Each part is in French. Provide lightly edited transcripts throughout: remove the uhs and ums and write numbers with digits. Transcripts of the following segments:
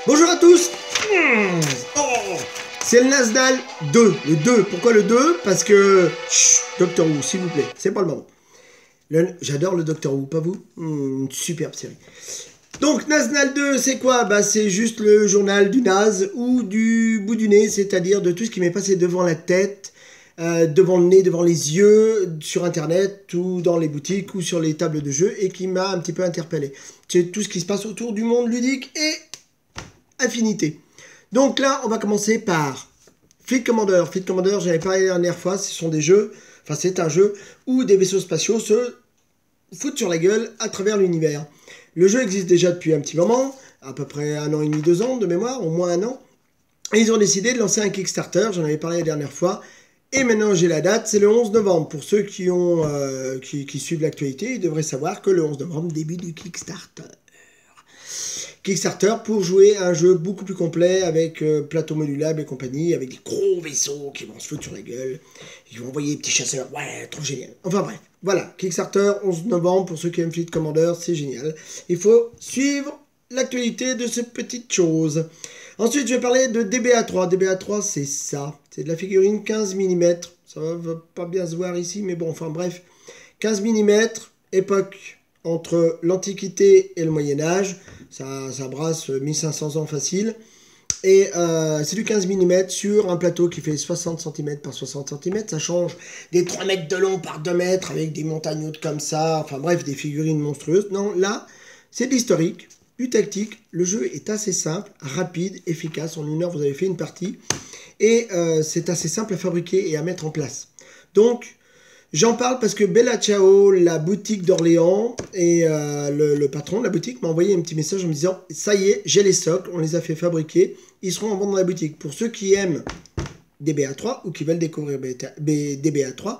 Bonjour à tous. Oh, c'est le Nazdal 2. Le 2. Pourquoi le 2? Parce que... Chut, Doctor Who, s'il vous plaît. C'est pas le moment. J'adore le Doctor Who, pas vous? Une superbe série. Donc, Nazdal 2, c'est quoi? Bah, c'est juste le journal du naze ou du bout du nez, c'est-à-dire de tout ce qui m'est passé devant la tête, devant le nez, devant les yeux, sur Internet, ou dans les boutiques, ou sur les tables de jeu, et qui m'a un petit peu interpellé. C'est tout ce qui se passe autour du monde ludique et affinité. Donc là, on va commencer par Fleet Commander. Fleet Commander, j'en avais parlé la dernière fois, ce sont des jeux, enfin c'est un jeu où des vaisseaux spatiaux se foutent sur la gueule à travers l'univers. Le jeu existe déjà depuis un petit moment, à peu près 1 an et demi, 2 ans de mémoire, au moins 1 an. Et ils ont décidé de lancer un Kickstarter, j'en avais parlé la dernière fois. Et maintenant j'ai la date, c'est le 11 novembre. Pour ceux qui suivent l'actualité, ils devraient savoir que le 11 novembre, début du Kickstarter. Kickstarter pour jouer à un jeu beaucoup plus complet avec plateau modulable et compagnie, avec des gros vaisseaux qui vont se foutre sur la gueule. Ils vont envoyer des petits chasseurs, ouais, trop génial. Enfin bref, voilà, Kickstarter, 11 novembre, pour ceux qui aiment Fleet Commander, c'est génial. Il faut suivre l'actualité de ces petites choses. Ensuite, je vais parler de DBA3. DBA3, c'est ça. C'est de la figurine 15 mm. Ça va pas bien se voir ici, mais bon, enfin bref. 15 mm, époque entre l'Antiquité et le Moyen-Âge. Ça brasse 1500 ans facile. Et c'est du 15 mm sur un plateau qui fait 60 cm par 60 cm. Ça change des 3 mètres de long par 2 mètres avec des montagnes hautes comme ça. Enfin bref, des figurines monstrueuses. Non, là, c'est de l'historique, du tactique. Le jeu est assez simple, rapide, efficace. En 1 heure, vous avez fait une partie. Et c'est assez simple à fabriquer et à mettre en place. Donc, j'en parle parce que Bella Ciao, la boutique d'Orléans, et le patron de la boutique m'a envoyé un petit message en me disant « Ça y est, j'ai les socles, on les a fait fabriquer, ils seront en vente dans la boutique. » Pour ceux qui aiment DBA3 ou qui veulent découvrir DBA3,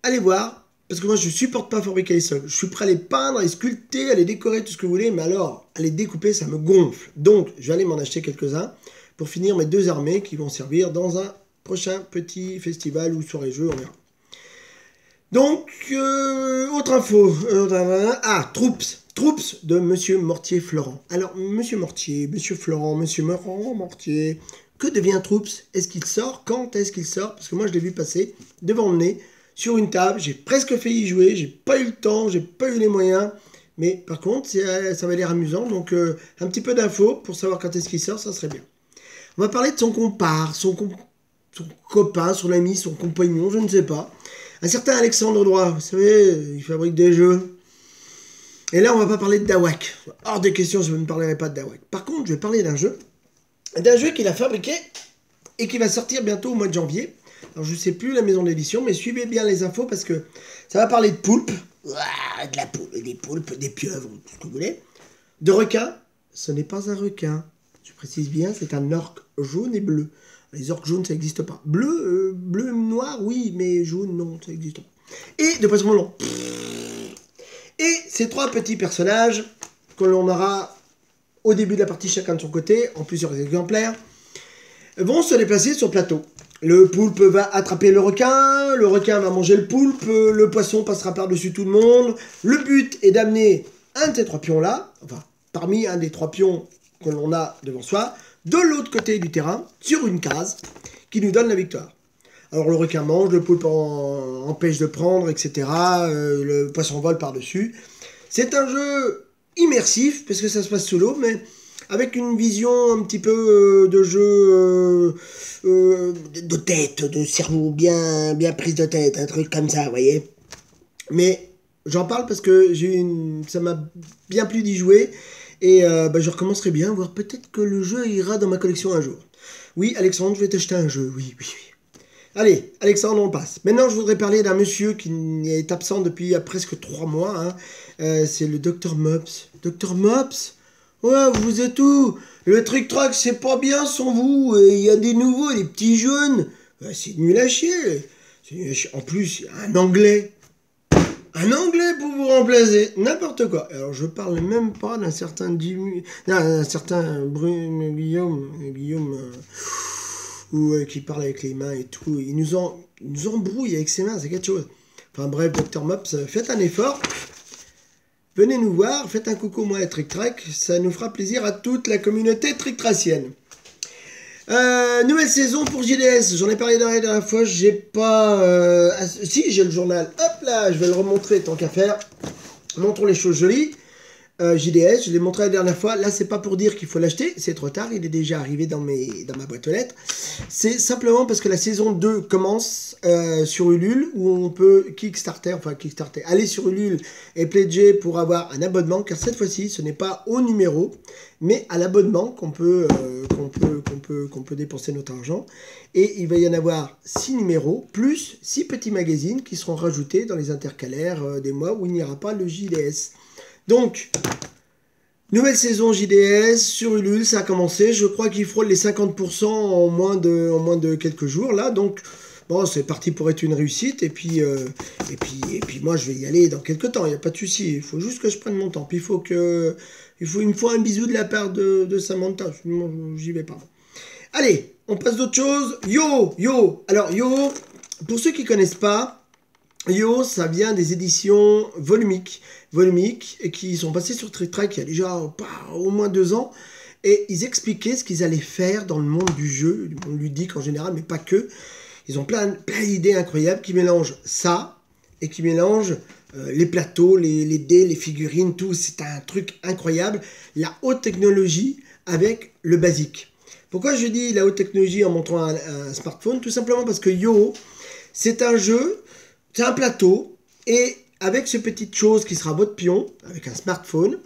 allez voir, parce que moi je ne supporte pas fabriquer les socles. Je suis prêt à les peindre, à les sculpter, à les décorer, tout ce que vous voulez, mais alors, à les découper, ça me gonfle. Donc, je vais aller m'en acheter quelques-uns pour finir mes 2 armées qui vont servir dans un prochain petit festival ou soirée-jeu, on verra. Donc, autre info. Troops de Monsieur Mortier-Florent. Alors, Monsieur Mortier, Monsieur Florent, Monsieur Mortier, que devient Troops? Est-ce qu'il sort? Quand est-ce qu'il sort? Parce que moi, je l'ai vu passer devant le nez, sur une table. J'ai presque fait y jouer. J'ai pas eu le temps, j'ai pas eu les moyens. Mais par contre, ça va l'air amusant. Donc, un petit peu d'infos pour savoir quand est-ce qu'il sort, ça serait bien. On va parler de son compare, son copain, son ami, son compagnon, je ne sais pas. Un certain Alexandre Droit, vous savez, il fabrique des jeux. Et là, on va pas parler de Dawak. Hors de question, je ne parlerai pas de Dawak. Par contre, je vais parler d'un jeu qu'il a fabriqué et qui va sortir bientôt au mois de janvier. Alors, je ne sais plus la maison d'édition, mais suivez bien les infos parce que ça va parler de poulpe. De la poule, des poulpes, des pieuvres, tout ce que vous voulez. De requin, ce n'est pas un requin. Je précise bien, c'est un orque jaune et bleu. Les orques jaunes, ça n'existe pas. Bleu, noir, oui, mais jaune, non, ça n'existe pas. Et de poisson long. Et ces 3 petits personnages que l'on aura au début de la partie chacun de son côté, en plusieurs exemplaires, vont se déplacer sur le plateau. Le poulpe va attraper le requin va manger le poulpe, le poisson passera par-dessus tout le monde. Le but est d'amener un de ces 3 pions-là, enfin, parmi un des 3 pions que l'on a devant soi, de l'autre côté du terrain, sur une case, qui nous donne la victoire. Alors le requin mange, le poulpe empêche de prendre, etc. Le poisson vole par-dessus. C'est un jeu immersif, parce que ça se passe sous l'eau, mais avec une vision un petit peu de jeu de tête, de cerveau bien prise de tête, un truc comme ça, vous voyez. Mais j'en parle parce que ça m'a bien plu d'y jouer. Et je recommencerai bien, voir peut-être que le jeu ira dans ma collection un jour. Oui, Alexandre, je vais t'acheter un jeu, oui. Allez, Alexandre, on passe. Maintenant, je voudrais parler d'un monsieur qui est absent depuis presque 3 mois. Hein. C'est le Dr Mops. Dr Mops? Ouais, vous êtes où? Le trick-track, c'est pas bien sans vous. Il y a des nouveaux, des petits jeunes. C'est nul à chier. En plus, il y a un anglais. Un anglais pour vous remplacer, n'importe quoi. Alors je parle même pas d'un certain Guillaume, qui parle avec les mains et tout. Il nous embrouille avec ses mains, c'est quelque chose. Enfin bref, Dr Mops, faites un effort. venez nous voir, faites un coucou moi à Trick Track, ça nous fera plaisir à toute la communauté trick-tracienne. Nouvelle saison pour JDS, j'en ai parlé la dernière fois, j'ai pas... si, j'ai le journal, hop là, je vais le remontrer tant qu'à faire. Montrons les choses jolies. JDS, je l'ai montré la dernière fois, là c'est pas pour dire qu'il faut l'acheter, c'est trop tard, il est déjà arrivé dans ma boîte aux lettres. C'est simplement parce que la saison 2 commence sur Ulule, où on peut Kickstarter, aller sur Ulule et pledger pour avoir un abonnement, car cette fois-ci ce n'est pas au numéro, mais à l'abonnement qu'on peut dépenser notre argent. Et il va y en avoir 6 numéros, plus 6 petits magazines qui seront rajoutés dans les intercalaires des mois où il n'y aura pas le JDS. Donc, nouvelle saison JDS sur Ulule, ça a commencé. Je crois qu'il frôle les 50% en moins de quelques jours là. Donc, bon, c'est parti pour être une réussite. Et puis moi, je vais y aller dans quelques temps. Il n'y a pas de souci. Il faut juste que je prenne mon temps. Puis il me faut un bisou de la part de Samantha. J'y vais pas. Allez, on passe d'autre chose. Yo. Alors Yo, pour ceux qui connaissent pas, Yo, ça vient des éditions volumiques et qui sont passées sur Trick Track il y a déjà au moins 2 ans, et ils expliquaient ce qu'ils allaient faire dans le monde du jeu, du monde ludique en général, mais pas que. Ils ont plein d'idées incroyables qui mélangent ça et qui mélangent les plateaux, les dés, les figurines, tout. C'est un truc incroyable. La haute technologie avec le basique. Pourquoi je dis la haute technologie en montrant un smartphone? Tout simplement parce que Yo, c'est un jeu, c'est un plateau, et avec ce petite chose qui sera votre pion, avec un smartphone,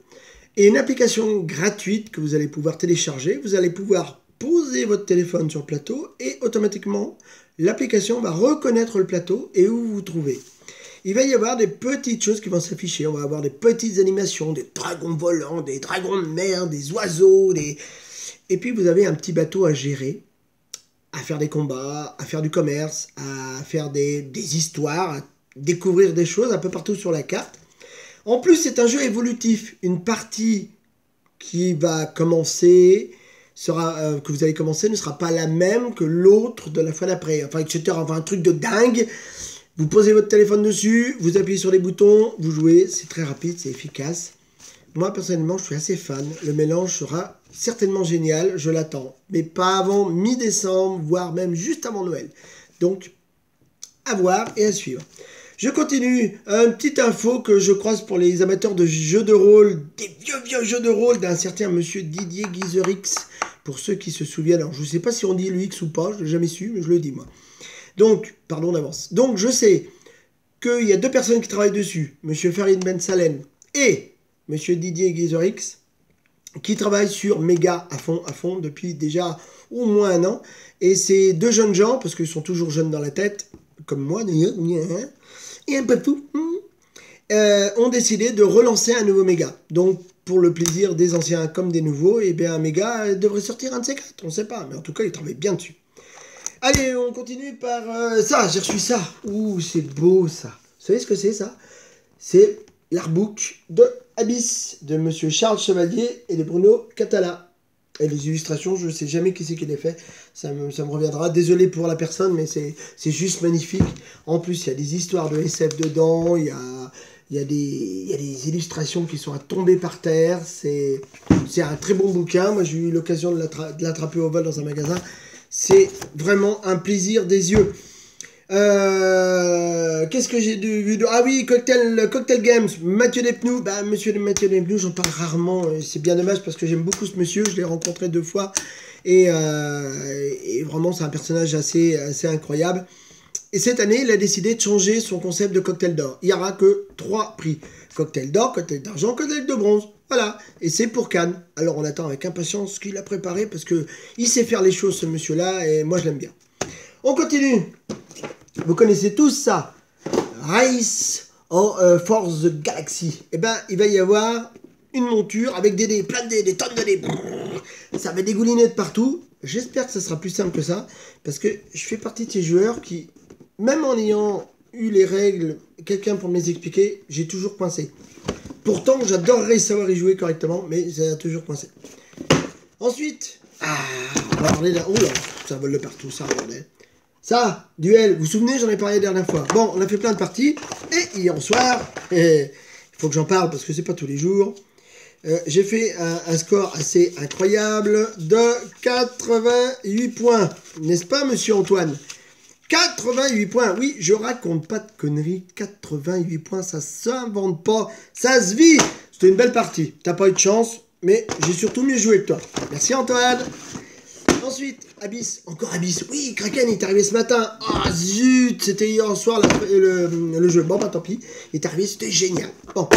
et une application gratuite que vous allez pouvoir télécharger, vous allez pouvoir poser votre téléphone sur le plateau, et automatiquement, l'application va reconnaître le plateau et où vous vous trouvez. Il va y avoir des petites choses qui vont s'afficher, on va avoir des petites animations, des dragons volants, des dragons de mer, des oiseaux, et puis vous avez un petit bateau à gérer, à faire des combats, à faire du commerce, à faire des histoires, à découvrir des choses un peu partout sur la carte. En plus, c'est un jeu évolutif. Une partie qui va commencer, que vous allez commencer, ne sera pas la même que l'autre de la fois d'après. Enfin, etc. Enfin, un truc de dingue. Vous posez votre téléphone dessus, vous appuyez sur les boutons, vous jouez. C'est très rapide, c'est efficace. Moi, personnellement, je suis assez fan. Le mélange sera certainement génial, je l'attends. Mais pas avant mi-décembre, voire même juste avant Noël. Donc, à voir et à suivre. Je continue. Une petite info que je croise pour les amateurs de jeux de rôle, des vieux jeux de rôle d'un certain monsieur Didier Guizerix. Pour ceux qui se souviennent, alors je ne sais pas si on dit le X ou pas, je ne l'ai jamais su, mais je le dis moi. Donc, pardon d'avance. Donc, je sais qu'il y a 2 personnes qui travaillent dessus. Monsieur Farid Ben Salem et monsieur Didier Guizerix, qui travaillent sur Méga à fond, depuis déjà au moins 1 an. Et ces 2 jeunes gens, parce qu'ils sont toujours jeunes dans la tête, comme moi d'ailleurs, et un peu fou, ont décidé de relancer un nouveau Méga. Donc, pour le plaisir des anciens comme des nouveaux, et bien un Méga devrait sortir un de ces 4, on ne sait pas, mais en tout cas, ils travaillent bien dessus. Allez, on continue par ça, j'ai reçu ça. Ouh, c'est beau ça. Vous savez ce que c'est ça? C'est l'artbook de Abyss, de monsieur Charles Chevalier et de Bruno Catala. Et les illustrations, je ne sais jamais qui c'est qui les fait. Ça me reviendra. Désolé pour la personne, mais c'est juste magnifique. En plus, il y a des histoires de SF dedans. Il y a des illustrations qui sont à tomber par terre. C'est un très bon bouquin. Moi, j'ai eu l'occasion de l'attraper au vol dans un magasin. C'est vraiment un plaisir des yeux. Qu'est-ce que j'ai vu de... Ah oui, Cocktail Games, Mathieu Despnous. Bah, monsieur Mathieu Despnous, j'en parle rarement. C'est bien dommage parce que j'aime beaucoup ce monsieur. Je l'ai rencontré 2 fois. Et vraiment, c'est un personnage assez incroyable. Et cette année, il a décidé de changer son concept de cocktail d'or. Il n'y aura que 3 prix. Cocktail d'or, cocktail d'argent, cocktail de bronze. Voilà. Et c'est pour Cannes. Alors, on attend avec impatience ce qu'il a préparé parce que il sait faire les choses, ce monsieur-là. Et moi, je l'aime bien. On continue. Vous connaissez tous ça. Race for the Galaxy. Eh ben, il va y avoir une monture avec des dés, plein de dés, des tonnes de dés. Ça va dégouliner de partout. J'espère que ça sera plus simple que ça. Parce que je fais partie de ces joueurs qui, même en ayant eu les règles, quelqu'un pour me les expliquer, j'ai toujours coincé. Pourtant, j'adorerais savoir y jouer correctement, mais ça a toujours coincé. Ensuite, on va parler là. Oh là, ça vole de partout, ça, bordel. Ça, duel, vous vous souvenez, j'en ai parlé la dernière fois. Bon, on a fait plein de parties, et hier soir, il Il faut que j'en parle parce que c'est pas tous les jours. J'ai fait un score assez incroyable de 88 points. N'est-ce pas, monsieur Antoine? 88 points. Oui, je raconte pas de conneries. 88 points, ça s'invente pas. Ça se vit. C'était une belle partie. T'as pas eu de chance, mais j'ai surtout mieux joué que toi. Merci, Antoine. Ensuite, Abyss. Encore Abyss. Oui, Kraken est arrivé ce matin. Ah, zut. C'était hier soir le jeu. Bon, bah tant pis. Il est arrivé, c'était génial. Bon.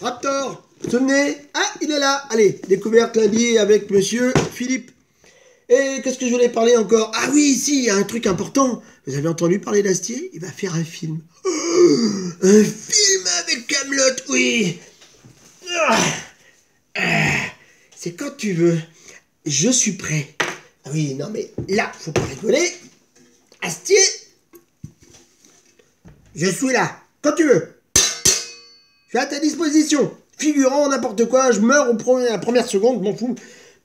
Raptor. Souvenez. Ah, il est là. Allez, découverte lundi avec monsieur Philippe. Et qu'est-ce que je voulais parler encore? Ah oui, si, il y a un truc important. Vous avez entendu parler d'Astier? Il va faire un film. Oh, un film avec Kaamelott, oui. C'est quand tu veux. Je suis prêt. Ah oui, non mais là, faut pas rigoler. Astier, je suis là. Quand tu veux. Je suis à ta disposition. Figurant, n'importe quoi, je meurs à la première seconde, je m'en fous.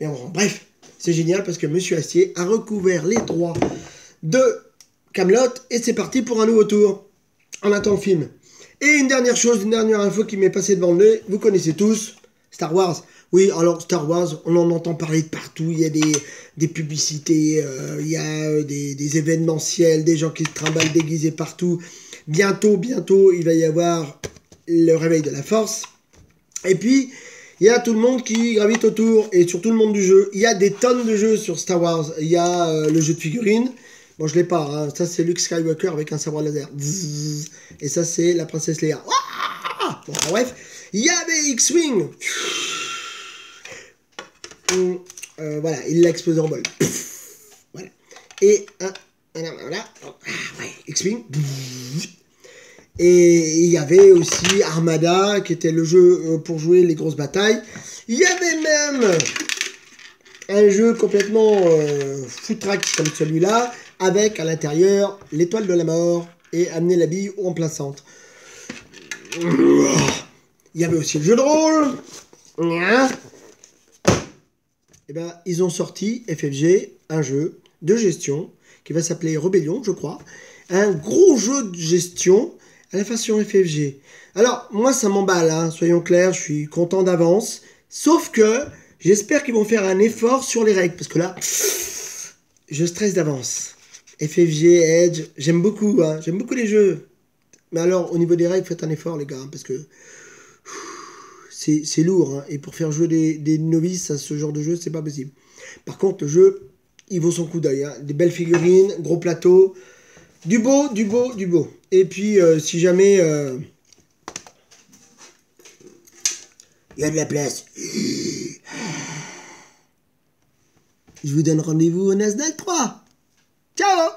Mais bon, bref, c'est génial parce que monsieur Astier a recouvert les droits de Kaamelott et c'est parti pour un nouveau tour. On attend le film. Et une dernière chose, une dernière info qui m'est passée devant le nez, vous connaissez tous, Star Wars. Oui, alors Star Wars, on en entend parler de partout, il y a des publicités, il y a des événementiels, des gens qui se trimballent déguisés partout. Bientôt, il va y avoir le réveil de la Force. Et puis, il y a tout le monde qui gravite autour, et surtout le monde du jeu. Il y a des tonnes de jeux sur Star Wars. Il y a le jeu de figurines. Bon, je l'ai pas, hein. Ça c'est Luke Skywalker avec un sabre laser. Et ça c'est la princesse Leia. Bon, bref, il y avait X-Wing. Voilà, il l'a explosé en bol. Voilà. Et voilà. Ouais, X-Wing. Et il y avait aussi Armada, qui était le jeu pour jouer les grosses batailles. Il y avait même un jeu complètement foutraque comme celui-là, avec à l'intérieur l'étoile de la mort et amener la bille en plein centre. Il y avait aussi le jeu de rôle. Et ben, ils ont sorti FFG, un jeu de gestion qui va s'appeler Rebellion, je crois. Un gros jeu de gestion à la façon FFG. Alors, moi, ça m'emballe, hein, soyons clairs, je suis content d'avance. Sauf que j'espère qu'ils vont faire un effort sur les règles, parce que là, je stresse d'avance. FFG, Edge, j'aime beaucoup les jeux. Mais alors, au niveau des règles, faites un effort, les gars, hein, parce que c'est lourd. Hein, et pour faire jouer des novices à ce genre de jeu, c'est pas possible. Par contre, le jeu, il vaut son coup d'œil. Hein, des belles figurines, gros plateau, du beau. Et puis, si jamais il y a de la place, je vous donne rendez-vous au Nasdaq 3. Ciao!